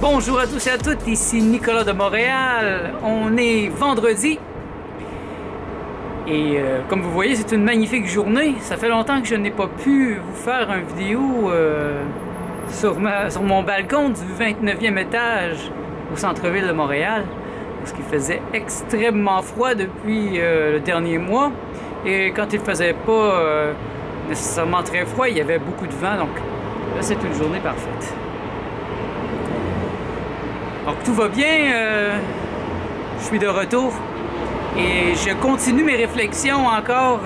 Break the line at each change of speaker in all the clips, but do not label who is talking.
Bonjour à tous et à toutes, ici Nicolas de Montréal. On est vendredi et comme vous voyez, c'est une magnifique journée. Ça fait longtemps que je n'ai pas pu vous faire une vidéo sur mon balcon du 29e étage au centre-ville de Montréal, parce qu'il faisait extrêmement froid depuis le dernier mois. Et quand il ne faisait pas nécessairement très froid, il y avait beaucoup de vent, donc là c'est une journée parfaite. Donc tout va bien, je suis de retour et je continue mes réflexions encore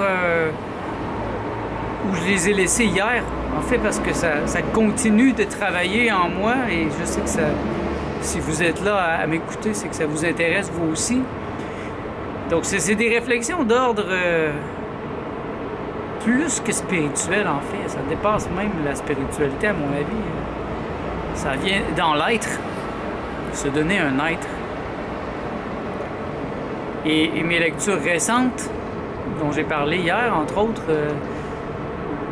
où je les ai laissées hier, en fait, parce que ça continue de travailler en moi et je sais que si vous êtes là à m'écouter, c'est que ça vous intéresse vous aussi. Donc c'est des réflexions d'ordre plus que spirituel, en fait. Ça dépasse même la spiritualité, à mon avis. Ça vient dans l'être. Se donner un être. Et mes lectures récentes, dont j'ai parlé hier, entre autres,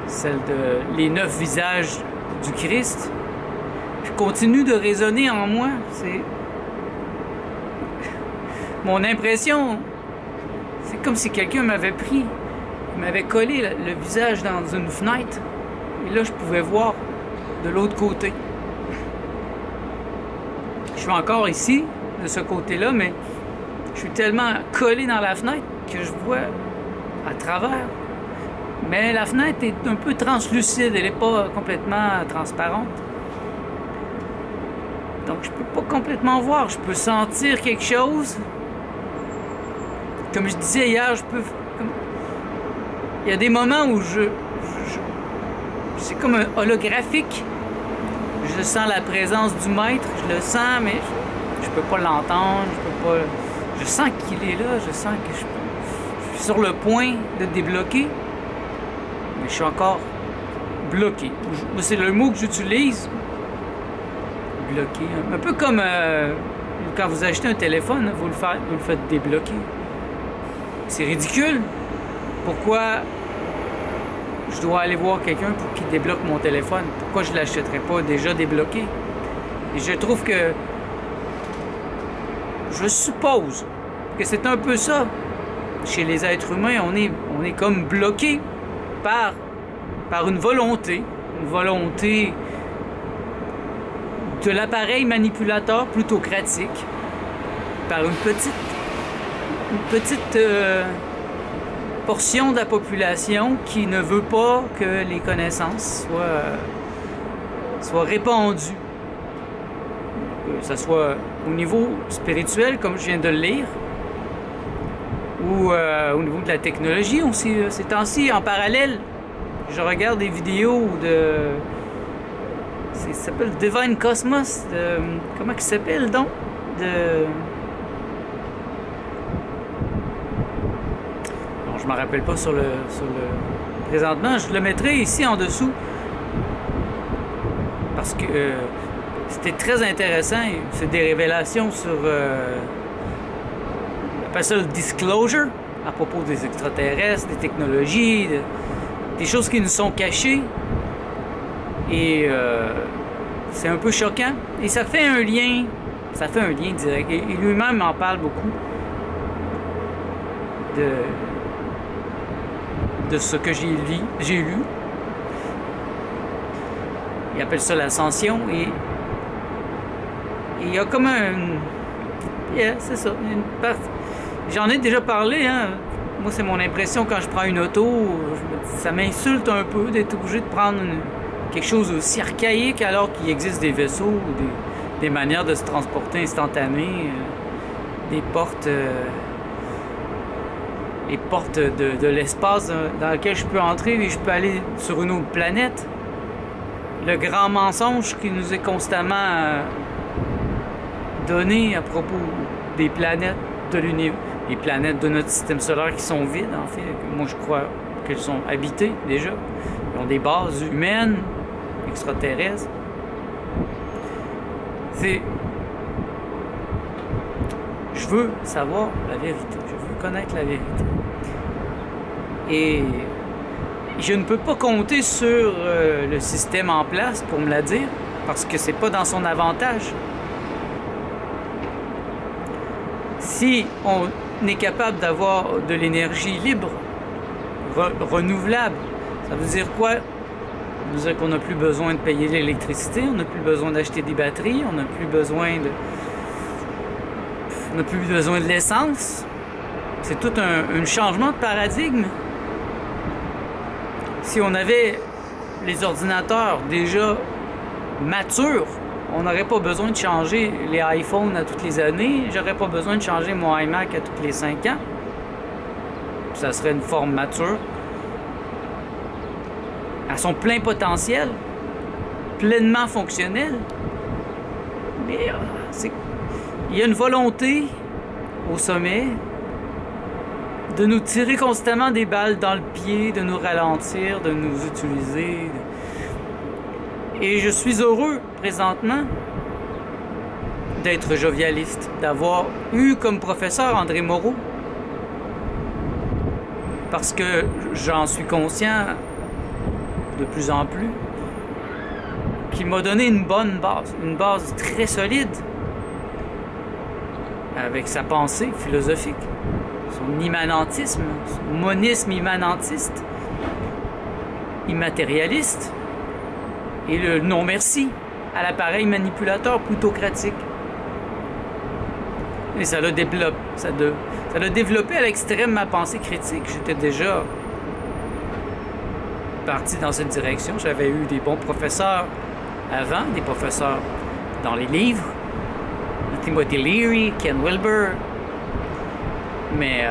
celle de Les 9 visages du Christ, continue de résonner en moi. C'est mon impression, c'est comme si quelqu'un m'avait pris, m'avait collé le visage dans une fenêtre, et là je pouvais voir de l'autre côté. Je suis encore ici, de ce côté-là, mais je suis tellement collé dans la fenêtre que je vois à travers. Mais la fenêtre est un peu translucide, elle n'est pas complètement transparente. Donc je peux pas complètement voir, je peux sentir quelque chose. Comme je disais hier, il y a des moments où c'est comme un holographique. Je sens la présence du maître, je le sens, mais je peux pas l'entendre, je sens qu'il est là, je sens que je suis sur le point de débloquer, mais je suis encore bloqué. C'est le mot que j'utilise, bloqué. Un peu comme quand vous achetez un téléphone, vous le faites débloquer. C'est ridicule. Pourquoi je dois aller voir quelqu'un pour qu'il débloque mon téléphone? Pourquoi je ne l'achèterais pas déjà débloqué? Et je trouve que... Je suppose que c'est un peu ça. Chez les êtres humains, on est comme bloqué par une volonté de l'appareil manipulateur plutocratique, par une petite portion de la population qui ne veut pas que les connaissances soient répandues. Que ce soit au niveau spirituel, comme je viens de le lire, ou au niveau de la technologie aussi. Ces temps-ci, en parallèle, je regarde des vidéos ça s'appelle Divine Cosmos. Comment il s'appelle donc? Je ne me rappelle pas sur le... Présentement, je le mettrai ici en dessous. Parce que c'était très intéressant. C'est des révélations sur... on appelle ça le disclosure, à propos des extraterrestres, des technologies, des choses qui nous sont cachées. Et c'est un peu choquant. Et ça fait un lien. Ça fait un lien direct. Et lui-même en parle beaucoup. De ce que j'ai lu. Il appelle ça l'ascension et il y a comme c'est ça, une part. J'en ai déjà parlé, hein. Moi, c'est mon impression quand je prends une auto, ça m'insulte un peu d'être obligé de prendre quelque chose aussi archaïque alors qu'il existe des vaisseaux, des manières de se transporter instantanées, des portes... les portes de l'espace dans lequel je peux entrer et je peux aller sur une autre planète. Le grand mensonge qui nous est constamment donné à propos des planètes de l'univers, les planètes de notre système solaire qui sont vides, en fait. Moi, je crois qu'elles sont habitées déjà. Elles ont des bases humaines, extraterrestres. Je veux savoir la vérité. Je veux connaître la vérité. Et je ne peux pas compter sur le système en place pour me la dire, parce que c'est pas dans son avantage. Si on est capable d'avoir de l'énergie libre, renouvelable, ça veut dire quoi? Ça veut dire qu'on n'a plus besoin de payer l'électricité, on n'a plus besoin d'acheter des batteries, on n'a plus besoin de l'essence. C'est tout un changement de paradigme. Si on avait les ordinateurs déjà matures, on n'aurait pas besoin de changer les iPhones à toutes les années. J'aurais pas besoin de changer mon iMac à tous les 5 ans. Ça serait une forme mature. À son plein potentiel, pleinement fonctionnel. Mais il y a une volonté au sommet de nous tirer constamment des balles dans le pied, de nous ralentir, de nous utiliser. Et je suis heureux présentement d'être jovialiste, d'avoir eu comme professeur André Moreau. Parce que j'en suis conscient de plus en plus, qu'il m'a donné une base très solide, avec sa pensée philosophique, son immanentisme, son monisme immanentiste, immatérialiste, et le non-merci à l'appareil manipulateur plutocratique. Et ça l'a développé à l'extrême ma pensée critique. J'étais déjà parti dans cette direction. J'avais eu des bons professeurs avant, des professeurs dans les livres, Timothy Leary, Ken Wilber, mais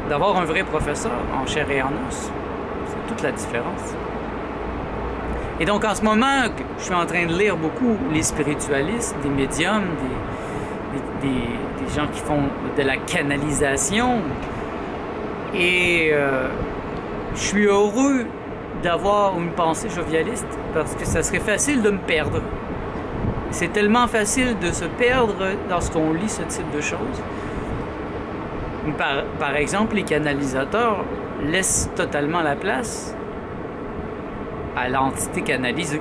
d'avoir un vrai professeur en chair et en os, c'est toute la différence. Et donc en ce moment, je suis en train de lire beaucoup les spiritualistes, des médiums, des gens qui font de la canalisation, et je suis heureux d'avoir une pensée jovialiste parce que ça serait facile de me perdre. C'est tellement facile de se perdre lorsqu'on lit ce type de choses. Par exemple, les canalisateurs laissent totalement la place à l'entité canalisée,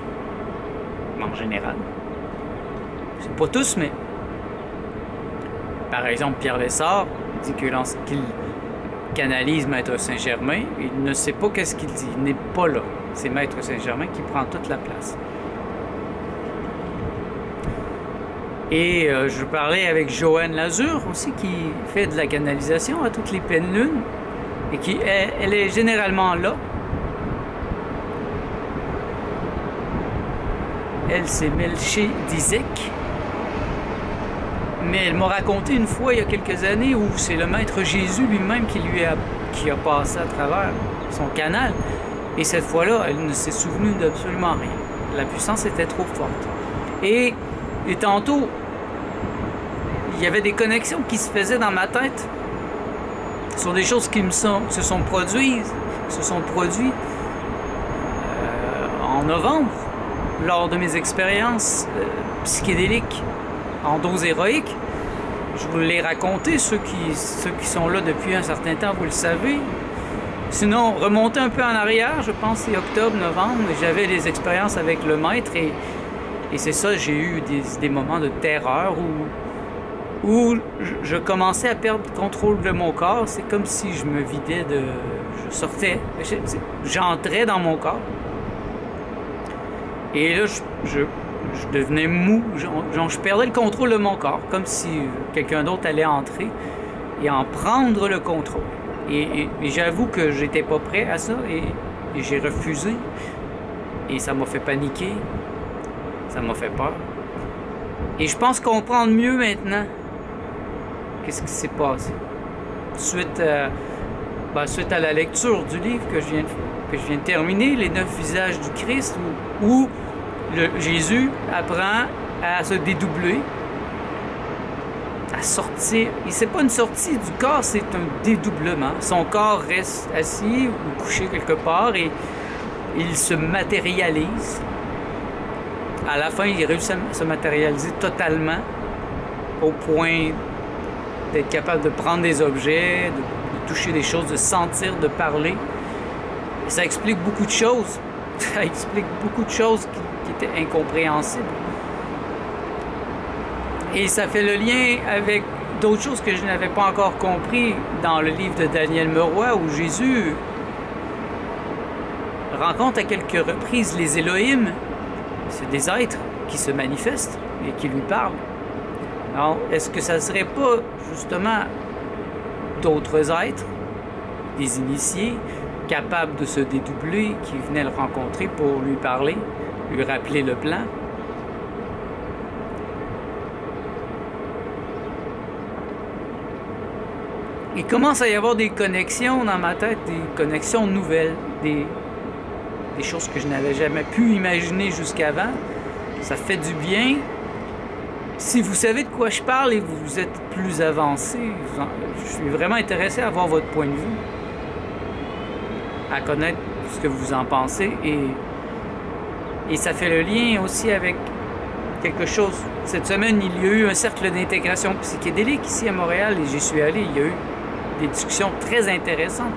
en général. C'est pas tous, mais... Par exemple, Pierre Lessard dit qu'il canalise Maître Saint-Germain. Il ne sait pas qu'est-ce qu'il dit. Il n'est pas là. C'est Maître Saint-Germain qui prend toute la place. Et je parlais avec Joanne Lazur aussi, qui fait de la canalisation à toutes les pleines lunes. Et elle est généralement là. Elle, c'est Melchizedek. Mais elle m'a raconté une fois, il y a quelques années, où c'est le Maître Jésus lui-même qui a passé à travers son canal. Et cette fois-là, elle ne s'est souvenue d'absolument rien. La puissance était trop forte. Et tantôt, il y avait des connexions qui se faisaient dans ma tête sur des choses qui se sont produites en novembre, lors de mes expériences psychédéliques en dose héroïque. Je vous l'ai raconté, ceux qui sont là depuis un certain temps, vous le savez. Sinon, remonter un peu en arrière, je pense que c'est octobre, novembre, j'avais des expériences avec le maître et c'est ça, j'ai eu des moments de terreur où je commençais à perdre le contrôle de mon corps. C'est comme si je me vidais je sortais, j'entrais dans mon corps. Et là, je devenais mou, je perdais le contrôle de mon corps, comme si quelqu'un d'autre allait entrer et en prendre le contrôle. Et j'avoue que j'étais pas prêt à ça et j'ai refusé. Et ça m'a fait paniquer, ça m'a fait peur. Et je pense comprendre mieux maintenant qu'est-ce qui s'est passé. Suite à la lecture du livre que je viens de terminer, Les 9 visages du Christ, où Jésus apprend à se dédoubler, à sortir. Et c'est pas une sortie du corps, c'est un dédoublement. Son corps reste assis ou couché quelque part et il se matérialise. À la fin, il réussit à se matérialiser totalement au point d'être capable de prendre des objets, de toucher des choses, de sentir, de parler. Et ça explique beaucoup de choses. Ça explique beaucoup de choses qui étaient incompréhensibles. Et ça fait le lien avec d'autres choses que je n'avais pas encore compris dans le livre de Daniel Meroy, où Jésus rencontre à quelques reprises les Elohim. C'est des êtres qui se manifestent et qui lui parlent. Alors, est-ce que ça ne serait pas justement d'autres êtres, des initiés, capables de se dédoubler, qui venaient le rencontrer pour lui parler, lui rappeler le plan? Il commence à y avoir des connexions dans ma tête, des connexions nouvelles, des choses que je n'avais jamais pu imaginer jusqu'avant. Ça fait du bien. Si vous savez de quoi je parle et vous êtes plus avancé, je suis vraiment intéressé à voir votre point de vue, à connaître ce que vous en pensez. Et ça fait le lien aussi avec quelque chose. Cette semaine, il y a eu un cercle d'intégration psychédélique ici à Montréal et j'y suis allé. Il y a eu des discussions très intéressantes.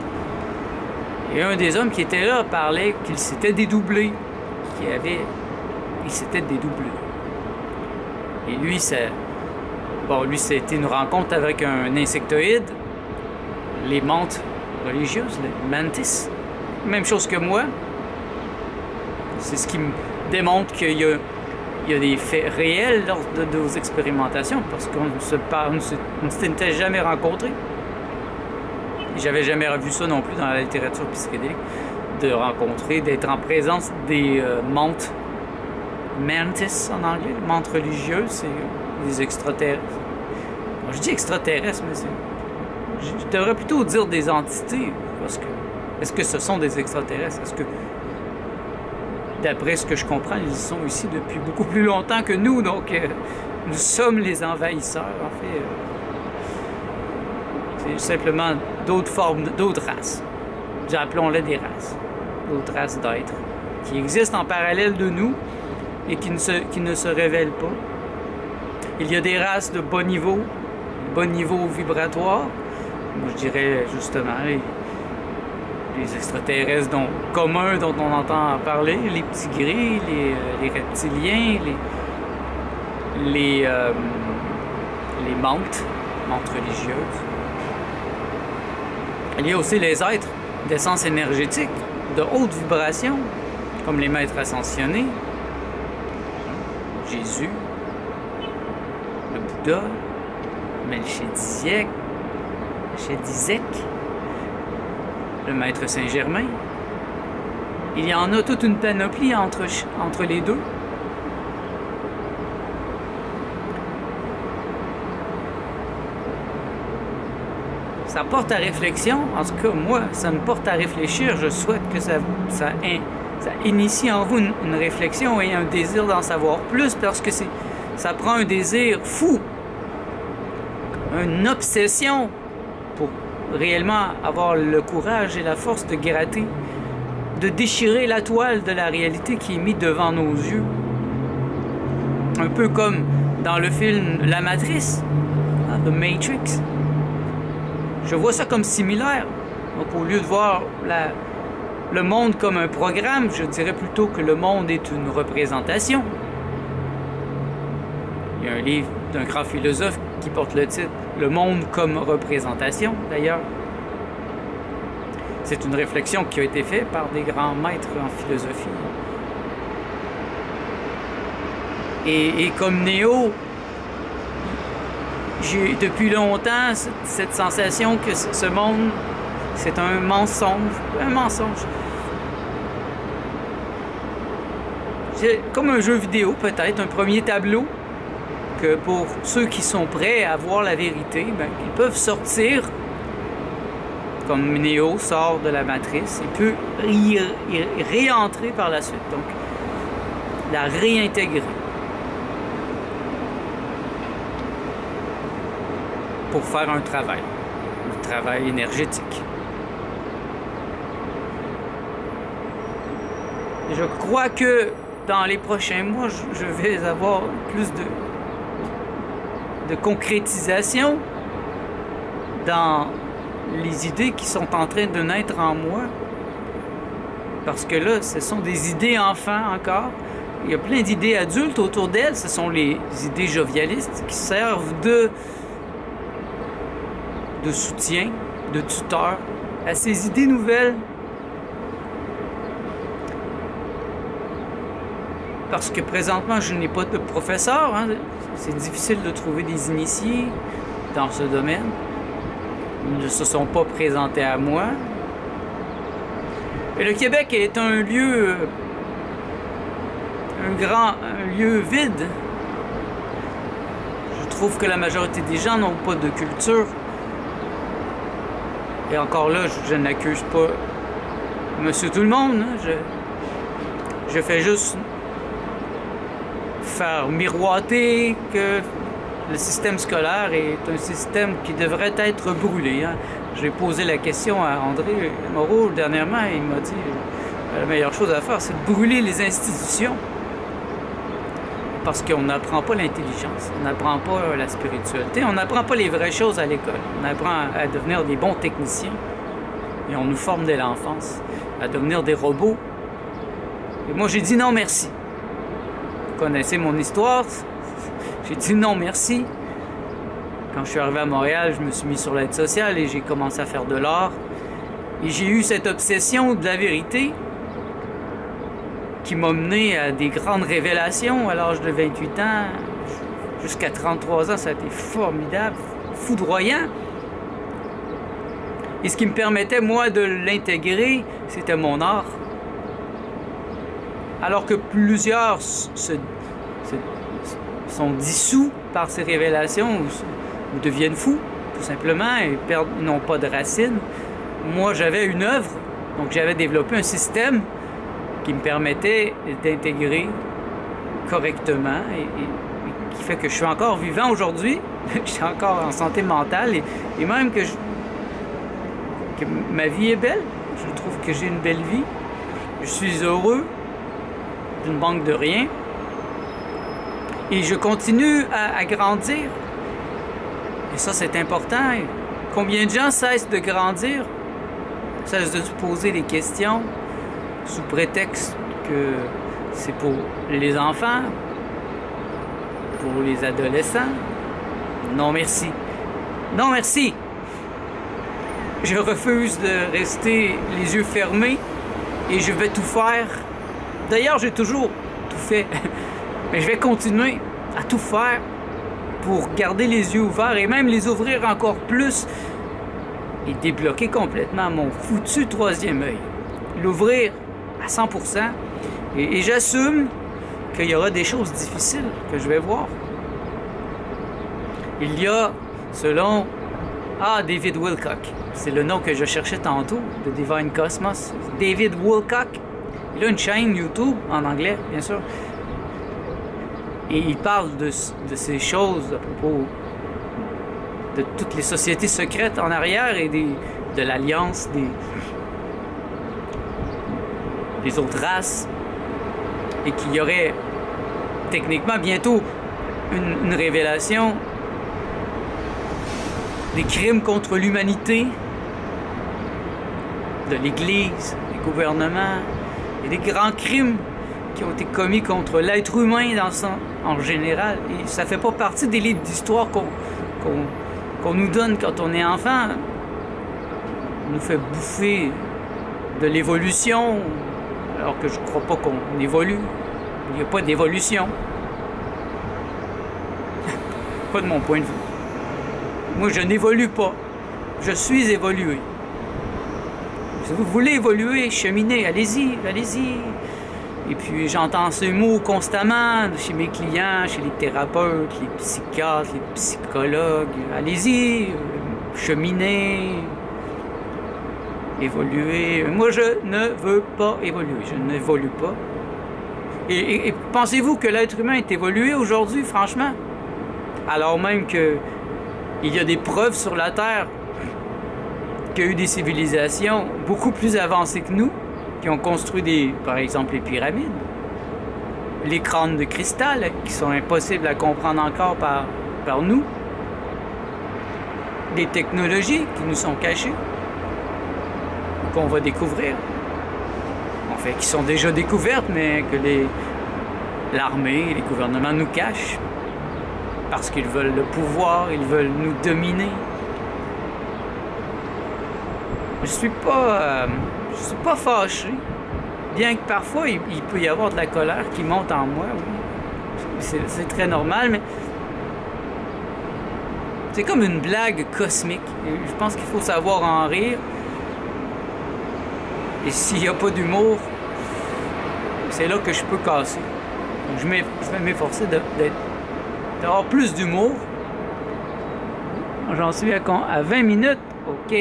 Et un des hommes qui était là parlait qu'il s'était dédoublé, il s'était dédoublé. Et lui, c'était une rencontre avec un insectoïde, les mantes religieuses, les mantis. Même chose que moi. C'est ce qui me démontre qu'il y a des faits réels lors de nos expérimentations, parce qu'on ne s'était jamais rencontrés. J'avais jamais revu ça non plus dans la littérature psychédélique, de rencontrer, d'être en présence des mantes mantis en anglais, mantes religieuses, c'est des extraterrestres. Bon, je dis extraterrestres, mais je devrais plutôt dire des entités, parce que est-ce que ce sont des extraterrestres? Est-ce que, d'après ce que je comprends, ils sont ici depuis beaucoup plus longtemps que nous, donc nous sommes les envahisseurs, en fait. C'est simplement d'autres formes, d'autres races. Appelons-les des races. D'autres races d'êtres qui existent en parallèle de nous et qui ne se révèlent pas. Il y a des races de bas niveau vibratoire. Moi, je dirais justement les extraterrestres communs dont on entend parler, les petits gris, les reptiliens, les mantes religieuses. Il y a aussi les êtres d'essence énergétique, de haute vibration, comme les maîtres ascensionnés, Jésus, le Bouddha, Melchizedek, le maître Saint-Germain. Il y en a toute une panoplie entre les deux. Ça porte à réflexion. En tout cas, moi, ça me porte à réfléchir. Je souhaite que ça initie en vous une réflexion et un désir d'en savoir plus, parce que ça prend un désir fou, une obsession pour réellement avoir le courage et la force de gratter, de déchirer la toile de la réalité qui est mise devant nos yeux. Un peu comme dans le film La Matrice, The Matrix. Je vois ça comme similaire. Donc, au lieu de voir le monde comme un programme, je dirais plutôt que le monde est une représentation. Il y a un livre d'un grand philosophe qui porte le titre « Le monde comme représentation », d'ailleurs. C'est une réflexion qui a été faite par des grands maîtres en philosophie. Et comme Néo, j'ai depuis longtemps cette sensation que ce monde, c'est un mensonge. Un mensonge. C'est comme un jeu vidéo, peut-être, un premier tableau, que pour ceux qui sont prêts à voir la vérité, ben, ils peuvent sortir, comme Néo sort de la matrice, il peut y réentrer par la suite. Donc, la réintégrer. Pour faire un travail énergétique. Et je crois que dans les prochains mois, je vais avoir plus de concrétisation dans les idées qui sont en train de naître en moi. Parce que là, ce sont des idées enfants encore. Il y a plein d'idées adultes autour d'elles. Ce sont les idées jovialistes qui servent de de soutien, de tuteur à ces idées nouvelles. Parce que présentement, je n'ai pas de professeur. Hein. C'est difficile de trouver des initiés dans ce domaine. Ils ne se sont pas présentés à moi. Et le Québec est un lieu, un lieu vide. Je trouve que la majorité des gens n'ont pas de culture. Et encore là, je n'accuse pas Monsieur Tout-le-Monde. Hein. Je fais juste faire miroiter que le système scolaire est un système qui devrait être brûlé. Hein. J'ai posé la question à André Moreau dernièrement et il m'a dit la meilleure chose à faire, c'est de brûler les institutions. Parce qu'on n'apprend pas l'intelligence, on n'apprend pas la spiritualité, on n'apprend pas les vraies choses à l'école. On apprend à devenir des bons techniciens et on nous forme dès l'enfance à devenir des robots. Et moi, j'ai dit non merci. Vous connaissez mon histoire. J'ai dit non merci. Quand je suis arrivé à Montréal, je me suis mis sur l'aide sociale et j'ai commencé à faire de l'art. Et j'ai eu cette obsession de la vérité qui m'a mené à des grandes révélations à l'âge de 28 ans. Jusqu'à 33 ans, ça a été formidable, foudroyant. Et ce qui me permettait, moi, de l'intégrer, c'était mon art. Alors que plusieurs sont dissous par ces révélations ou deviennent fous, tout simplement, et n'ont pas de racines. Moi, j'avais une œuvre, donc j'avais développé un système qui me permettait d'intégrer correctement et qui fait que je suis encore vivant aujourd'hui, je suis encore en santé mentale et même que ma vie est belle. Je trouve que j'ai une belle vie. Je suis heureux. Je ne manque de rien. Et je continue à grandir. Et ça, c'est important. Combien de gens cessent de grandir, cessent de se poser des questions sous prétexte que c'est pour les enfants, pour les adolescents? Non, merci. Non, merci. Je refuse de rester les yeux fermés et je vais tout faire. D'ailleurs, j'ai toujours tout fait. Mais je vais continuer à tout faire pour garder les yeux ouverts et même les ouvrir encore plus et débloquer complètement mon foutu troisième œil. L'ouvrir à 100% et j'assume qu'il y aura des choses difficiles que je vais voir. Il y a, selon David Wilcock, c'est le nom que je cherchais tantôt, de Divine Cosmos, David Wilcock. Il a une chaîne YouTube en anglais, bien sûr. Et il parle de ces choses à propos de toutes les sociétés secrètes en arrière et de l'alliance des autres races. Et qu'il y aurait techniquement bientôt une révélation des crimes contre l'humanité, de l'Église, des gouvernements, et des grands crimes qui ont été commis contre l'être humain en général. Et ça ne fait pas partie des livres d'histoire qu'on nous donne quand on est enfant. On nous fait bouffer de l'évolution, alors que je ne crois pas qu'on évolue. Il n'y a pas d'évolution. Pas de mon point de vue. Moi, je n'évolue pas. Je suis évolué. Si vous voulez évoluer, cheminer, allez-y, allez-y. Et puis, j'entends ces mots constamment chez mes clients, chez les thérapeutes, les psychiatres, les psychologues. Allez-y, cheminez, évoluer. Moi, je ne veux pas évoluer. Je n'évolue pas. Et pensez-vous que l'être humain est évolué aujourd'hui, franchement? Alors même que il y a des preuves sur la Terre qu'il y a eu des civilisations beaucoup plus avancées que nous, qui ont construit par exemple les pyramides, les crânes de cristal, qui sont impossibles à comprendre encore par nous, des technologies qui nous sont cachées, qu'on va découvrir, en fait, qui sont déjà découvertes, mais que l'armée et les gouvernements nous cachent, parce qu'ils veulent le pouvoir, ils veulent nous dominer. je suis pas fâché, bien que parfois il peut y avoir de la colère qui monte en moi, oui. C'est très normal, mais c'est comme une blague cosmique. Je pense qu'il faut savoir en rire. Et s'il n'y a pas d'humour, c'est là que je peux casser. Donc je vais m'efforcer d'avoir plus d'humour. J'en suis à 20 minutes. OK.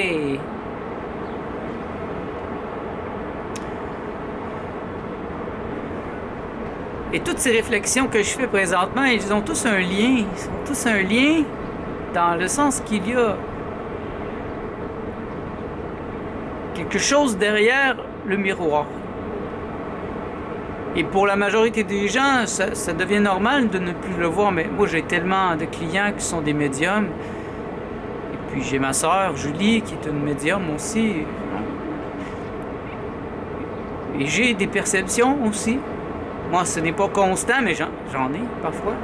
Et toutes ces réflexions que je fais présentement, ils ont tous un lien. Ils ont tous un lien dans le sens qu'il y a quelque chose derrière le miroir. Et pour la majorité des gens, ça devient normal de ne plus le voir. Mais moi, j'ai tellement de clients qui sont des médiums. Et puis j'ai ma sœur Julie qui est une médium aussi. Et j'ai des perceptions aussi. Moi, ce n'est pas constant, mais j'en ai parfois.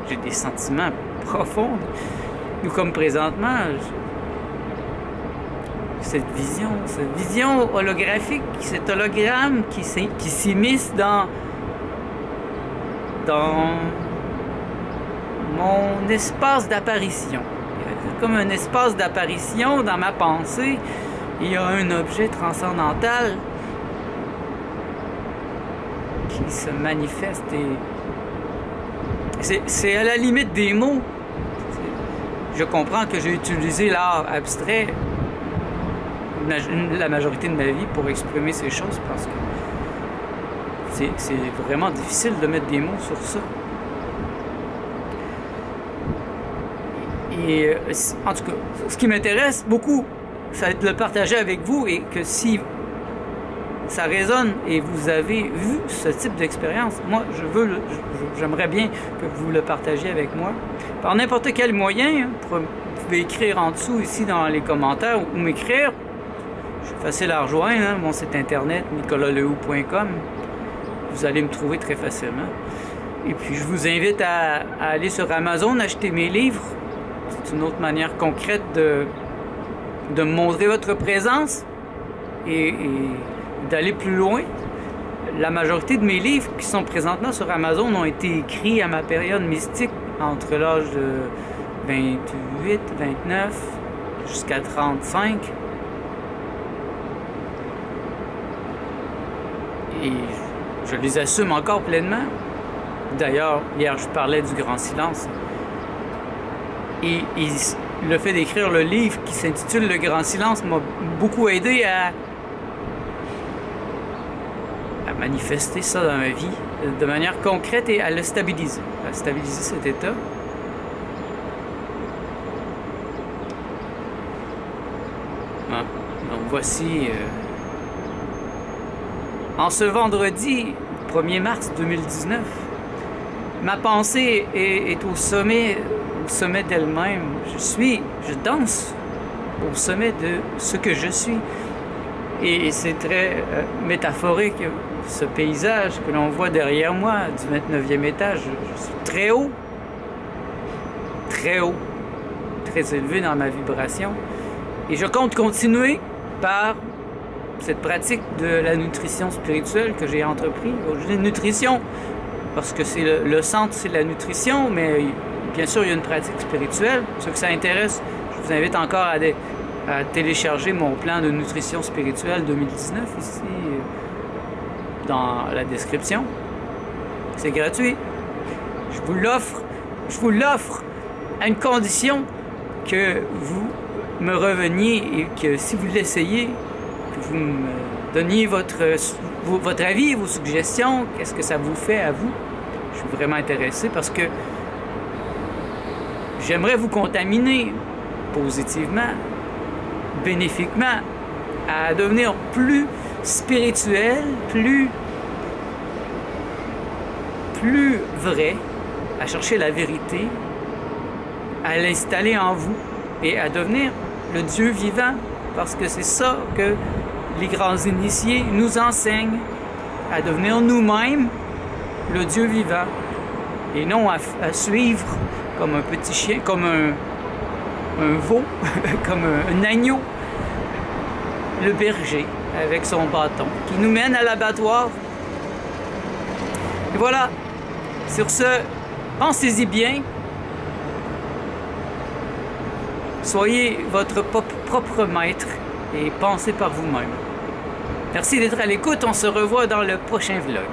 J'ai des sentiments profonds. Ou comme présentement, cette vision holographique, cet hologramme qui s'immisce dans mon espace d'apparition. Comme un espace d'apparition dans ma pensée, il y a un objet transcendantal qui se manifeste et c'est à la limite des mots. Je comprends que j'ai utilisé l'art abstrait la majorité de ma vie pour exprimer ces choses parce que c'est vraiment difficile de mettre des mots sur ça. Et en tout cas, ce qui m'intéresse beaucoup, ça va être de le partager avec vous et que si ça résonne et vous avez vu ce type d'expérience, moi, j'aimerais bien que vous le partagiez avec moi. Par n'importe quel moyen, vous pouvez écrire en dessous ici dans les commentaires ou m'écrire. C'est facile à rejoindre, hein, mon site internet nicolaslehou.com. Vous allez me trouver très facilement. Et puis je vous invite à aller sur Amazon, acheter mes livres. C'est une autre manière concrète de montrer votre présence et d'aller plus loin. La majorité de mes livres qui sont présentement sur Amazon ont été écrits à ma période mystique entre l'âge de 28, 29 jusqu'à 35. Et je les assume encore pleinement. D'ailleurs, hier, je parlais du grand silence. Et le fait d'écrire le livre qui s'intitule Le grand silence m'a beaucoup aidé à manifester ça dans ma vie de manière concrète et à le stabiliser. À stabiliser cet état. Ah, donc voici... En ce vendredi 1er mars 2019, ma pensée est au sommet d'elle-même. Je danse au sommet de ce que je suis. Et c'est très métaphorique, ce paysage que l'on voit derrière moi, du 29e étage. Je suis très haut, très élevé dans ma vibration. Et je compte continuer par cette pratique de la nutrition spirituelle que j'ai entrepris. Je dis nutrition parce que c'est le centre, c'est la nutrition, mais bien sûr, il y a une pratique spirituelle. Pour ceux que ça intéresse, je vous invite encore à télécharger mon plan de nutrition spirituelle 2019 ici dans la description. C'est gratuit. Je vous l'offre à une condition que vous me reveniez et que si vous l'essayez, que vous me donniez votre avis, vos suggestions, qu'est-ce que ça vous fait à vous. Je suis vraiment intéressé parce que j'aimerais vous contaminer positivement, bénéfiquement, à devenir plus spirituel, plus vrai, à chercher la vérité, à l'installer en vous et à devenir le Dieu vivant, parce que c'est ça que les grands initiés nous enseignent, à devenir nous-mêmes le Dieu vivant, et non à suivre comme un petit chien, comme un veau, comme un agneau, le berger avec son bâton qui nous mène à l'abattoir. Et voilà, sur ce, pensez-y bien. Soyez votre propre maître et pensez par vous-même. Merci d'être à l'écoute, on se revoit dans le prochain vlog.